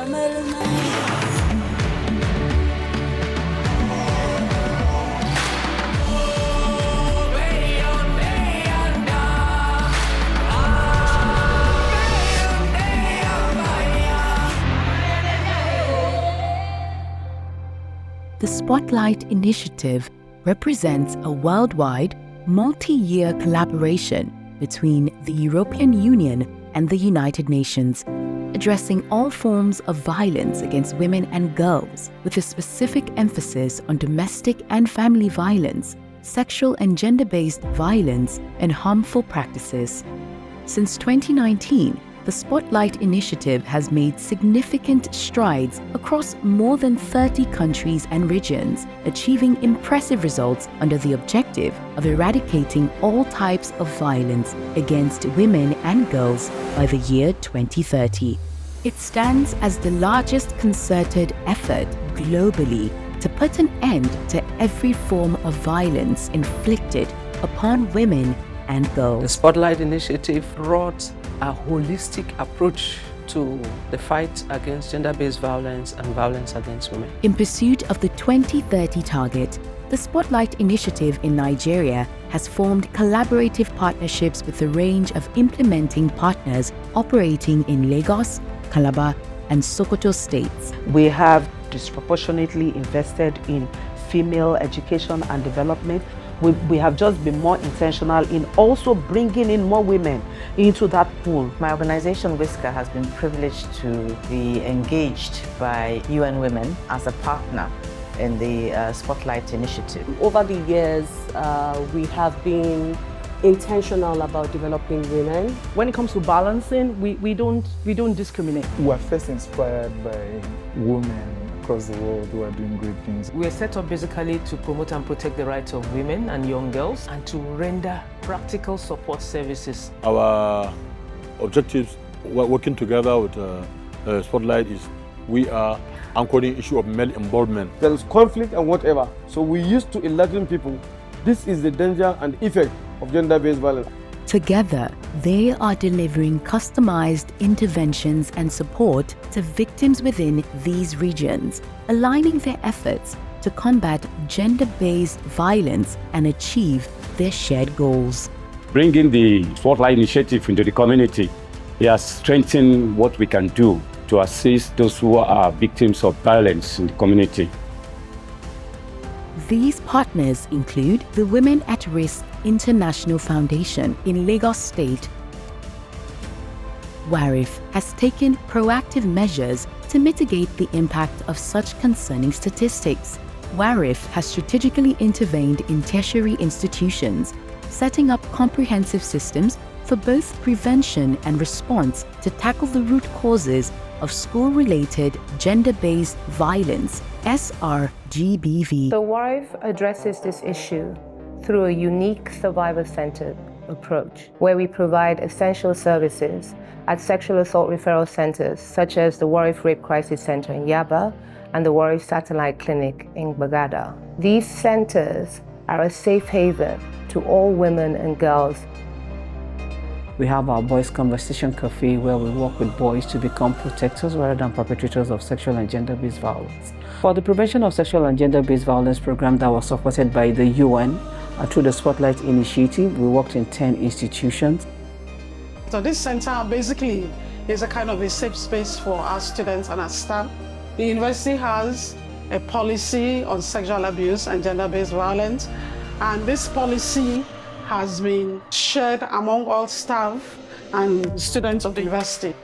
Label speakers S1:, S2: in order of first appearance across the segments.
S1: The Spotlight Initiative represents a worldwide, multi-year collaboration between the European Union and the United Nations, addressing all forms of violence against women and girls, with a specific emphasis on domestic and family violence, sexual and gender-based violence, and harmful practices. Since 2019, the Spotlight Initiative has made significant strides across more than 30 countries and regions, achieving impressive results under the objective of eradicating all types of violence against women and girls by the year 2030. It stands as the largest concerted effort globally to put an end to every form of violence inflicted upon women and girls.
S2: The Spotlight Initiative brought a holistic approach to the fight against gender-based violence and violence against women.
S1: In pursuit of the 2030 target, the Spotlight Initiative in Nigeria has formed collaborative partnerships with a range of implementing partners operating in Lagos, Calabar, and Sokoto states.
S3: We have disproportionately invested in female education and development. We have just been more intentional in also bringing in more women into that pool.
S4: My organization, Whisker, has been privileged to be engaged by UN Women as a partner in the Spotlight Initiative.
S5: Over the years, we have been intentional about developing women.
S6: When it comes to balancing, we don't discriminate.
S7: We are first inspired by women across the world who are doing great things.
S2: We are set up basically to promote and protect the rights of women and young girls and to render practical support services.
S8: Our objectives, working together with Spotlight, is we are anchoring the issue of male involvement.
S9: There is conflict and whatever, so we used to enlighten people. This is the danger and effect of gender-based violence.
S1: Together, they are delivering customized interventions and support to victims within these regions, aligning their efforts to combat gender-based violence and achieve their shared goals.
S10: Bringing the Spotlight Initiative into the community has strengthened what we can do to assist those who are victims of violence in the community.
S1: These partners include the Women at Risk International Foundation in Lagos State. WARIF has taken proactive measures to mitigate the impact of such concerning statistics. WARIF has strategically intervened in tertiary institutions, setting up comprehensive systems for both prevention and response to tackle the root causes of school-related gender-based violence, SRGBV.
S11: The WARIF addresses this issue through a unique survivor-centered approach, where we provide essential services at sexual assault referral centers, such as the WARIF Rape Crisis Center in Yaba and the WARIF Satellite Clinic in Bagada. These centers are a safe haven to all women and girls.
S3: We have our Boys Conversation Cafe, where we work with boys to become protectors rather than perpetrators of sexual and gender-based violence. For the prevention of sexual and gender-based violence program that was supported by the UN through the Spotlight Initiative, we worked in 10 institutions.
S6: So this center basically is a kind of a safe space for our students and our staff. The university has a policy on sexual abuse and gender-based violence, and this policy has been shared among all staff and students of the university.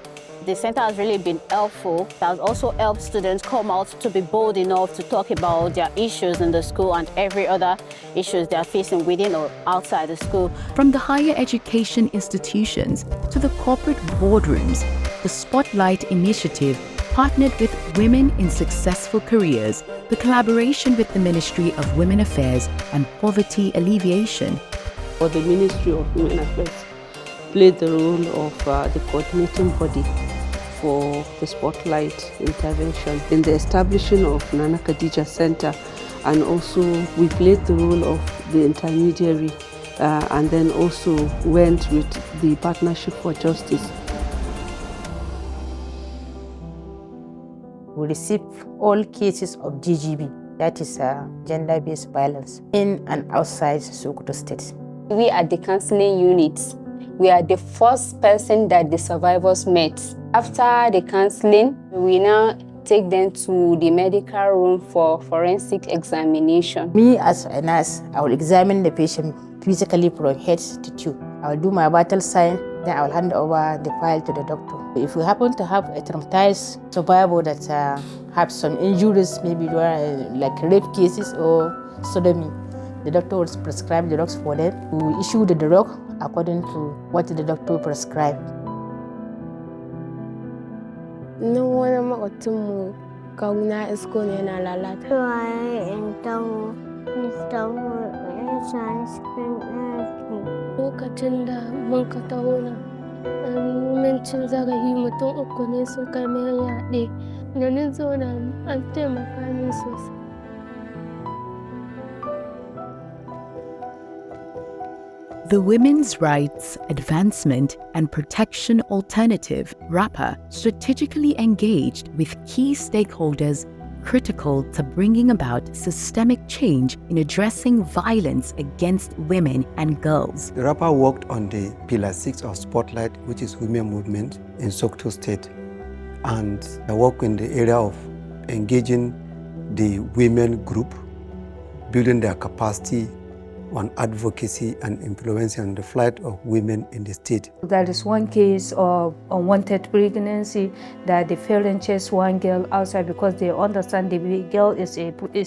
S5: The center has really been helpful. It has also helped students come out to be bold enough to talk about their issues in the school and every other issues they are facing within or outside the school.
S1: From the higher education institutions to the corporate boardrooms, the Spotlight Initiative partnered with Women in Successful Careers, the collaboration with the Ministry of Women Affairs and Poverty Alleviation.
S12: For the Ministry of Women Affairs played the role of the coordinating body for the Spotlight intervention in the establishing of Nana Khadija Center, and also we played the role of the intermediary and then also went with the Partnership for Justice.
S4: we receive all cases of GGB, that is gender-based violence, in and outside Sokoto State.
S13: We at the counseling unit, we are the first person that the survivors met. After the counseling, we now take them to the medical room for forensic examination.
S4: Me as a nurse, I will examine the patient physically from head to toe. I will do my vital sign, then I will hand over the file to the doctor. If we happen to have a traumatized survivor that have some injuries, maybe like rape cases or sodomy, the doctor will prescribe the drugs for them. We will issue the drug according to what the doctor prescribed.
S14: No wani makwabcinmu kawuna isko ne yana lalata. Waye in taho cikin ɗaki. Lokacin da mun ka taho na mun cin zarafi mutum 3 ne sun kai mai yaɗe. Da ni zo na an taimaka min sosai.
S1: The Women's Rights Advancement and Protection Alternative, RAPA, strategically engaged with key stakeholders critical to bringing about systemic change in addressing violence against women and girls.
S15: The RAPA worked on the Pillar 6 of Spotlight, which is Women Movement in Sokoto State. And I work in the area of engaging the women group, building their capacity on advocacy and influencing the flight of women in the state.
S16: There is one case of unwanted pregnancy that the parents chased one girl outside because they understand the girl is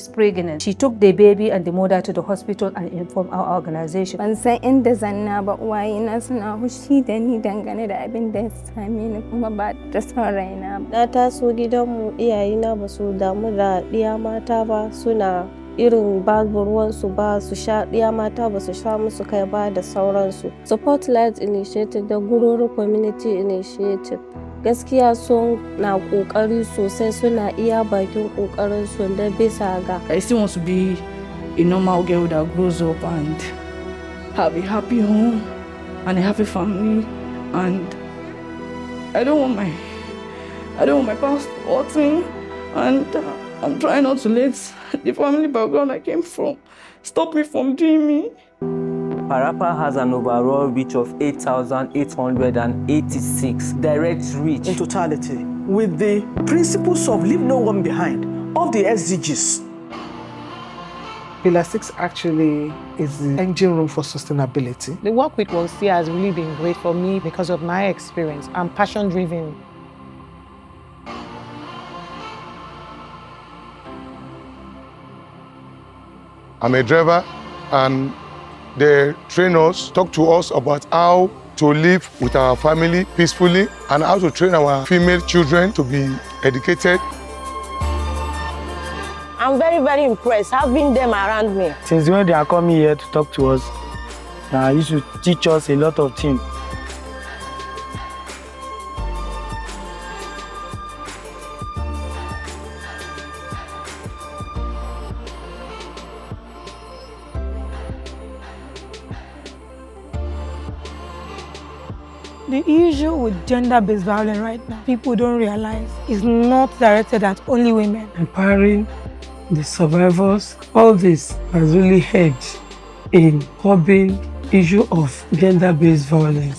S16: pregnant. She took the baby and the mother to the hospital and informed our organization.
S14: Ban san inda zanna ba, uwayena suna hushi da ni dangane da abin da ya same ni kuma ba da son raina. Na taso gidanmu iyayena ba su damu da ɗiya mata ba, suna irin babu ruwansu ba su sha, ɗiya mata ba su sha musu kai ba da sauransu. Spotlight Initiative da Gururu Community Initiative gaskiya sun na ƙoƙari sosai, suna iya bakin ƙoƙarinsu da bisa ga.
S17: I still want to be a normal girl that grows up and have a happy home and a happy family, and I don't want my past to hurt me, and I'm trying not to let the family background I came from stop me from doing me.
S18: RAPA has an overall reach of 8,886 direct reach.
S19: In totality, with the principles of leave no one behind of the SDGs. Pillar 6 actually is the engine room for sustainability.
S20: The work with WOC has really been great for me because of my experience. I'm passion-driven.
S21: I'm a driver, and the trainers talk to us about how to live with our family peacefully and how to train our female children to be educated.
S22: I'm very, very impressed having them around me.
S23: Since when they are coming here to talk to us, they used to teach us a lot of things.
S24: The issue with gender-based violence right now, people don't realize, is not directed at only women.
S25: Empowering the survivors, all this has really helped in curbing the issue of gender-based violence.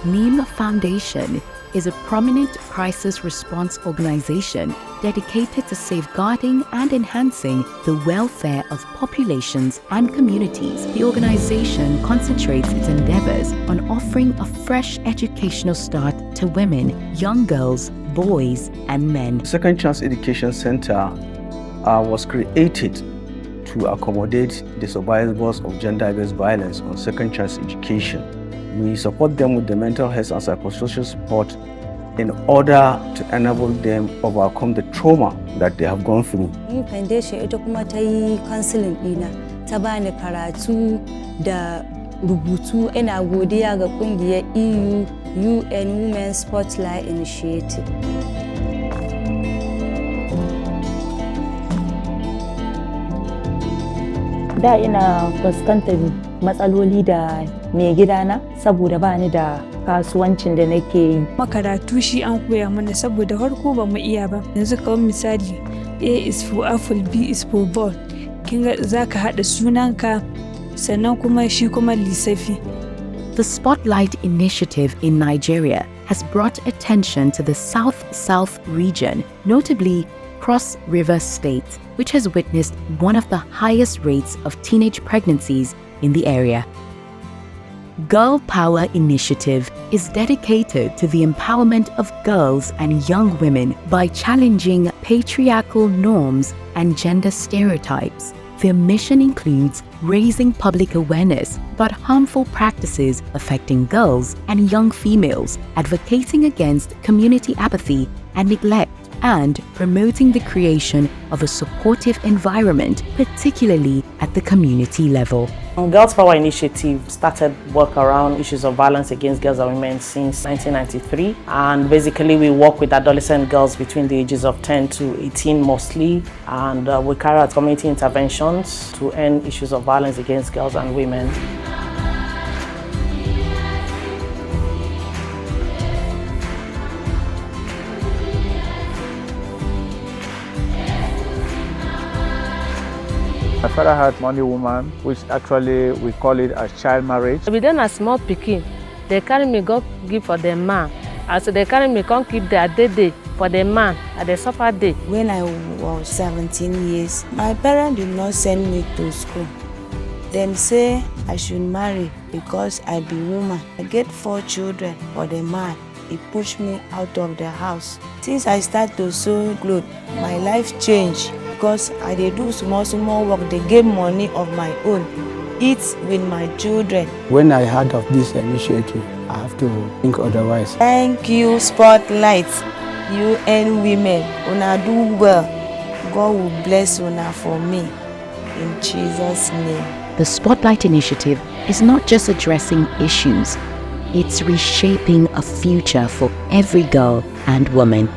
S1: NEEM Foundation is a prominent crisis response organization dedicated to safeguarding and enhancing the welfare of populations and communities. The organization concentrates its endeavors on offering a fresh educational start to women, young girls, boys, and men.
S26: Second Chance Education Center was created to accommodate the survivors of gender-based violence on second chance education. We support them with the mental health and psychosocial support in order to enable them overcome the trauma that they have gone through.
S27: Yin foundation ita kuma ta yi counseling ɗina, ta bani karatu da rubutu. Ina godiya ga ƙungiyar EU UN Women Spotlight Initiative.
S28: Da ina fuskantar matsaloli da mai gidana saboda ba ni da
S16: kasuwancin da nake yi.
S2: Makaratu shi an koya mana saboda harko ba mu iya ba. Yanzu kawai misali A is for apple, B is for ball. Kinga zaka haɗa sunanka sannan kuma shi kuma lissafi.
S1: The Spotlight Initiative in Nigeria has brought attention to the South-South region, notably Cross River State, which has witnessed one of the highest rates of teenage pregnancies in the area. Girl Power Initiative is dedicated to the empowerment of girls and young women by challenging patriarchal norms and gender stereotypes. Their mission includes raising public awareness about harmful practices affecting girls and young females, advocating against community apathy and neglect, and promoting the creation of a supportive environment, particularly at the community level.
S3: Girls Power Initiative started work around issues of violence against girls and women since 1993, and basically we work with adolescent girls between the ages of 10 to 18 mostly, and we carry out community interventions to end issues of violence against girls and women.
S7: My father had money woman, which actually we call it a child marriage.
S8: We then a small pikin, they carry me go give for the man. As they carry me come keep their day for the man at the supper day.
S9: When I was 17 years, my parents did not send me to school. Them say I should marry because I be woman. I get 4 children for the man. He pushed me out of the house. Since I start to sew clothes, my life changed. Because I dey do small work, they give money of my own, eat with my children.
S23: When I heard of this initiative, I have to think otherwise.
S9: Thank you, Spotlight, UN Women. Una do well. God will bless una for me. In Jesus' name.
S1: The Spotlight Initiative is not just addressing issues, it's reshaping a future for every girl and woman.